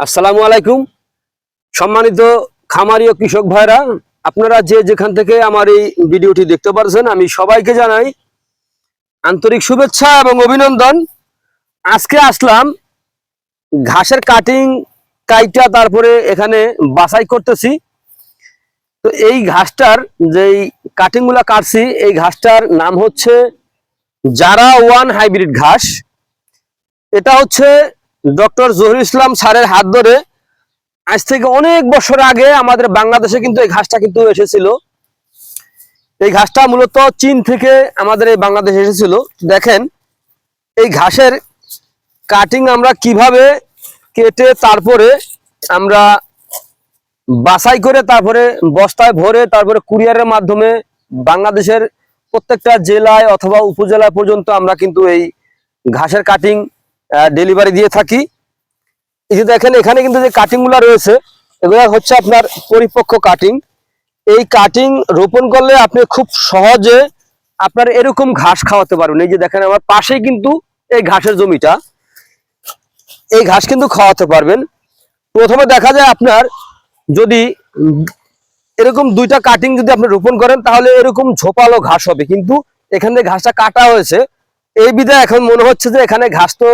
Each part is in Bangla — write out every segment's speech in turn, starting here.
আসসালামু আলাইকুম। সম্মানিত খামারি ও কৃষক ভাইরা, আপনারা যে যেখান থেকে আমার এই ভিডিওটি দেখতে পাচ্ছেন, আমি সবাইকে জানাই আন্তরিক শুভেচ্ছা এবং অভিনন্দন। আজকে আসলাম ঘাসের কাটিং কাইটা, তারপরে এখানে বাছাই করতেছি। তো এই ঘাসটার যেই কাটিংগুলা কাটছি, এই ঘাসটার নাম হচ্ছে জারা ওয়ান হাইব্রিড ঘাস। এটা হচ্ছে ডক্টর জহির ইসলাম স্যারের হাত ধরে আজ থেকে অনেক বছর আগে আমাদের বাংলাদেশে কিন্তু এই ঘাসটা কিন্তু এসেছিল। এই ঘাসটা মূলত চীন থেকে আমাদের এই বাংলাদেশে এসেছিল। দেখেন এই ঘাসের কাটিং আমরা কিভাবে কেটে তারপরে আমরা বাছাই করে তারপরে বস্তায় ভরে তারপরে কুরিয়ারের মাধ্যমে বাংলাদেশের প্রত্যেকটা জেলায় অথবা উপজেলায় পর্যন্ত আমরা কিন্তু এই ঘাসের কাটিং ডেলিভারি দিয়ে থাকি। এই যে দেখেন এখানে কিন্তু যে কাটিং গুলা রয়েছে, এগুলো হচ্ছে আপনার পরিপক্ক কাটিং। এই কাটিং রোপণ করলে আপনি খুব সহজে আপনার এরকম ঘাস খাওয়াতে পারবেন। এই যে দেখেন আমার পাশেই কিন্তু এই ঘাসের জমিটা, এই ঘাস কিন্তু খাওয়াতে পারবেন। প্রথমে দেখা যায় আপনার যদি এরকম দুইটা কাটিং যদি আপনি রোপণ করেন তাহলে এরকম ঝোপালো ঘাস হবে, কিন্তু এখান থেকে ঘাসটা কাটা হয়েছে এই বিধায় এখন মনে হচ্ছে যে এখানে ঘাস তো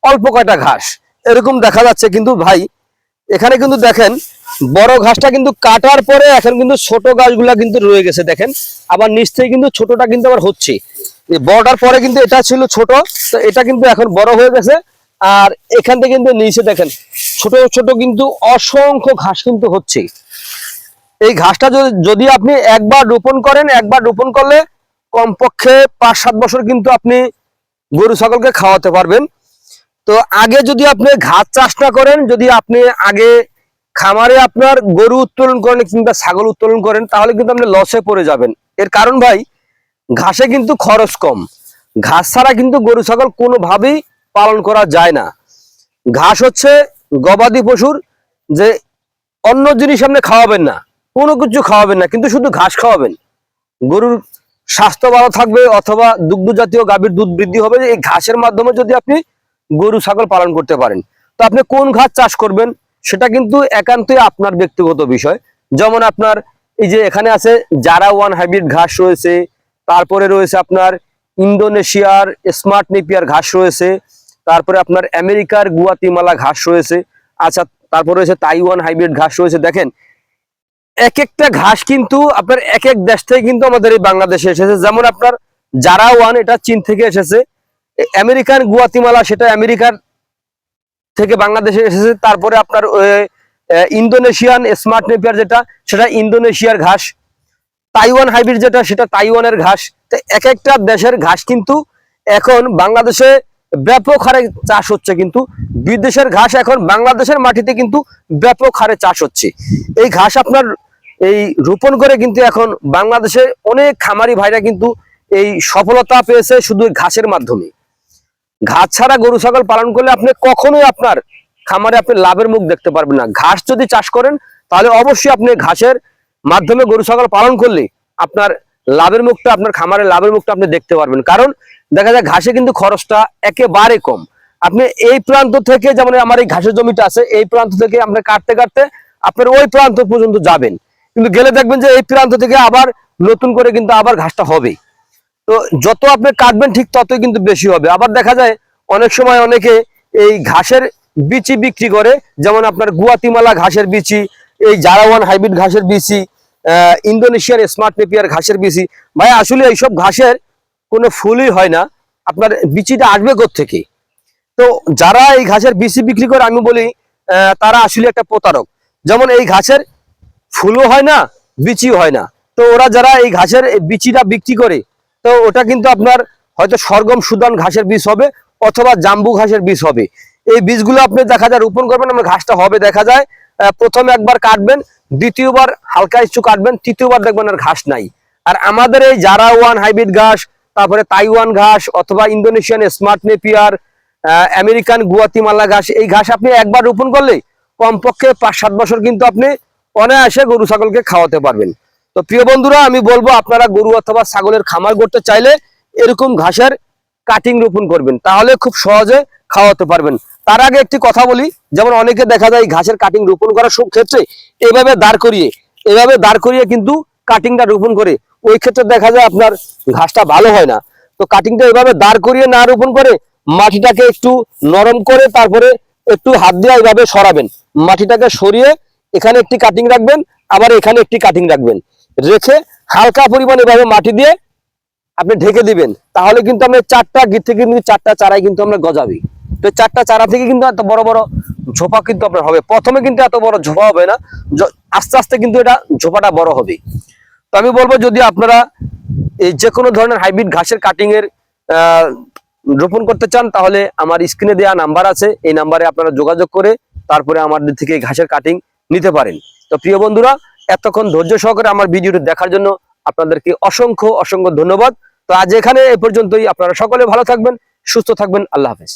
অল্প কয়টা ঘাস এরকম দেখা যাচ্ছে। কিন্তু ভাই এখানে কিন্তু দেখেন বড় ঘাসটা কিন্তু কাটার পরে এখন কিন্তু ছোট গাছগুলা কিন্তু রয়ে গেছে। দেখেন আবার নিচ থেকে কিন্তু ছোটটা কিন্তু আবার হচ্ছে। বড়টার পরে কিন্তু এটা ছিল ছোট, তো এটা কিন্তু এখন বড় হয়ে গেছে। আর এখান থেকে কিন্তু নিচে দেখেন ছোট ছোট কিন্তু অসংখ্য ঘাস কিন্তু হচ্ছে। এই ঘাসটা যদি আপনি একবার রোপণ করেন, একবার রোপণ করলে কমপক্ষে 5-7 বছর কিন্তু আপনি গরু ছাগলকে খাওয়াতে পারবেন। তো আগে যদি আপনি ঘাস চাষ না করেন, যদি আপনি আগে খামারে আপনার গরু উত্তোলন করেন কিংবা ছাগল উত্তোলন করেন, তাহলে কিন্তু আপনি লসে পড়ে যাবেন। এর কারণ ভাই ঘাসে কিন্তু খরচ কম। ঘাস ছাড়া কিন্তু গরু ছাগল কোনোভাবেই পালন করা যায় না। ঘাস হচ্ছে গবাদি পশুর যে অন্য জিনিস আপনি খাওয়াবেন না, কোনো কিছু খাওয়াবেন না, কিন্তু শুধু ঘাস খাওয়াবেন। গরুর স্বাস্থ্য ভালো থাকবে অথবা দুগ্ধ জাতীয় গাভীর দুধ বৃদ্ধি হবে এই ঘাসের মাধ্যমে যদি আপনি গরু ছাগল পালন করতে পারেন। তো আপনি কোন ঘাস চাষ করবেন সেটা কিন্তু একান্তই আপনার ব্যক্তিগত বিষয়। যেমন আপনার এই যে এখানে আছে জারা ওয়ান হাইব্রিড ঘাস রয়েছে, তারপরে রয়েছে আপনার ইন্দোনেশিয়ার স্মার্ট নেপিয়ার ঘাস রয়েছে, তারপরে আপনার আমেরিকার গুয়াতিমালা ঘাস রয়েছে, আচ্ছা তারপরে রয়েছে তাইওয়ান হাইব্রিড ঘাস রয়েছে। দেখেন এক একটা ঘাস কিন্তু আপনার এক এক দেশ থেকে কিন্তু আমাদের এই বাংলাদেশে এসেছে। যেমন আপনার জারা ওয়ান এটা চীন থেকে এসেছে, আমেরিকান গুয়াতিমালা সেটা আমেরিকার থেকে বাংলাদেশে এসেছে, তারপরে আপনার ইন্দোনেশিয়ান স্মার্ট নেপিয়ার যেটা সেটা ইন্দোনেশিয়ার ঘাস, তাইওয়ান হাইব্রিড যেটা সেটা তাইওয়ানের ঘাস। তো এক একটা দেশের ঘাস কিন্তু এখন বাংলাদেশে ব্যাপক হারে চাষ হচ্ছে, কিন্তু বিদেশের ঘাস এখন বাংলাদেশের মাটিতে কিন্তু ব্যাপক হারে চাষ হচ্ছে। এই ঘাস আপনার এই রোপণ করে কিন্তু এখন বাংলাদেশে অনেক খামারি ভাইরা কিন্তু এই সফলতা পেয়েছে শুধু ঘাসের মাধ্যমে। ঘাস ছাড়া গরু ছাগল পালন করলে আপনি কখনোই আপনার খামারে আপনি লাভের মুখ দেখতে পারবেন না। ঘাস যদি চাষ করেন তাহলে অবশ্যই আপনি ঘাসের মাধ্যমে গরু ছাগল পালন করলে আপনার লাভের মুখটা, আপনার খামারের লাভের মুখটা আপনি দেখতে পারবেন। কারণ দেখা যায় ঘাসে কিন্তু খরচটা একেবারে কম। আপনি এই প্রান্ত থেকে, যেমন আমার এই ঘাসের জমিটা আছে, এই প্রান্ত থেকে আপনি কাটতে কাটতে আপনার ওই প্রান্ত পর্যন্ত যাবেন, কিন্তু গেলে দেখবেন যে এই প্রান্ত থেকে আবার নতুন করে কিন্তু আবার ঘাসটা হবে। তো যত আপনি কাটবেন ঠিক ততই কিন্তু বেশি হবে। আবার দেখা যায় অনেক সময় অনেকে এই ঘাসের বিচি বিক্রি করে, যেমন আপনার গুয়াতিমালা ঘাসের বিচি, এই জারাওয়ান হাইব্রিড ঘাসের বিচি, ইন্দোনেশিয়ার স্মার্ট নেপিয়ার ঘাসের বিচি। ভাই আসলে এইসব ঘাসের কোনো ফুলই হয় না, আপনার বিচিটা আসবে কোত্থেকে? তো যারা এই ঘাসের বিচি বিক্রি করে আমি বলি তারা আসলে একটা প্রতারক। যেমন এই ঘাসের ফুলও হয় না, বিচিও হয় না। তো ওরা যারা এই ঘাসের বিচিটা বিক্রি করে, তো ওটা কিন্তু আপনার হয়তো সরগম সুদান ঘাসের বীজ হবে অথবা জাম্বু ঘাসের বীজ হবে। এই বীজগুলো আপনি দেখা যায় রোপণ করবেন, আমার ঘাসটা হবে দেখা যায় প্রথমে একবার কাটবেন, দ্বিতীয়বার হালকা একটু কাটবেন, তৃতীয়বার দেখবেন আর ঘাস নাই। আর আমাদের এই জারা ওয়ান হাইব্রিড ঘাস, তারপরে তাইওয়ান ঘাস অথবা Indonesian smart Napier, American Guatemala ঘাস, এই ঘাস আপনি একবার রোপণ করলে কমপক্ষে 5-7 বছর কিন্তু আপনি অনায়াসে গরু ছাগলকে খাওয়াতে পারবেন। তো প্রিয় বন্ধুরা, আমি বলবো আপনারা গরু অথবা ছাগলের খামার করতে চাইলে এরকম ঘাসের কাটিং রোপণ করবেন, তাহলে খুব সহজে খাওয়াতে পারবেন। তার আগে একটি কথা বলি, যেমন অনেকে দেখা যায় ঘাসের কাটিং রোপণ করার সব ক্ষেত্রে এভাবে দাঁড় করিয়ে কিন্তু কাটিংটা রোপণ করে, ওই ক্ষেত্রে দেখা যায় আপনার ঘাসটা ভালো হয় না। তো কাটিংটা এভাবে দাঁড় করিয়ে না রোপণ করে মাটিটাকে একটু নরম করে তারপরে একটু হাত দিয়ে এইভাবে সরাবেন, মাটিটাকে সরিয়ে এখানে একটি কাটিং রাখবেন, আবার এখানে একটি কাটিং রাখবেন, রেখে হালকা পরিমাণ এভাবে মাটি দিয়ে আপনি ঢেকে দিবেন। তাহলে কিন্তু আমরা চারটা গিট থেকে কিন্তু চারটা চারাই কিন্তু আমরা গজাবি। তো চারটা চারা থেকে কিন্তু এত বড় বড় ঝোপা কিন্তু আপনার হবে। প্রথমে কিন্তু এত বড় ঝোপা হবে না, আস্তে আস্তে কিন্তু এটা ঝোপাটা বড় হবে। তো আমি বলবো যদি আপনারা এই যে কোনো ধরনের হাইব্রিড ঘাসের কাটিং এর রোপণ করতে চান, তাহলে আমার স্ক্রিনে দেওয়া নাম্বার আছে, এই নাম্বারে আপনারা যোগাযোগ করে তারপরে আমাদের থেকে ঘাসের কাটিং নিতে পারেন। তো প্রিয় বন্ধুরা, এতক্ষণ ধৈর্য সহকারে আমার ভিডিওটি দেখার জন্য আপনাদেরকে অসংখ্য অসংখ্য ধন্যবাদ। তো আজ এখানে এ পর্যন্তই। আপনারা সকলে ভালো থাকবেন, সুস্থ থাকবেন। আল্লাহ হাফেজ।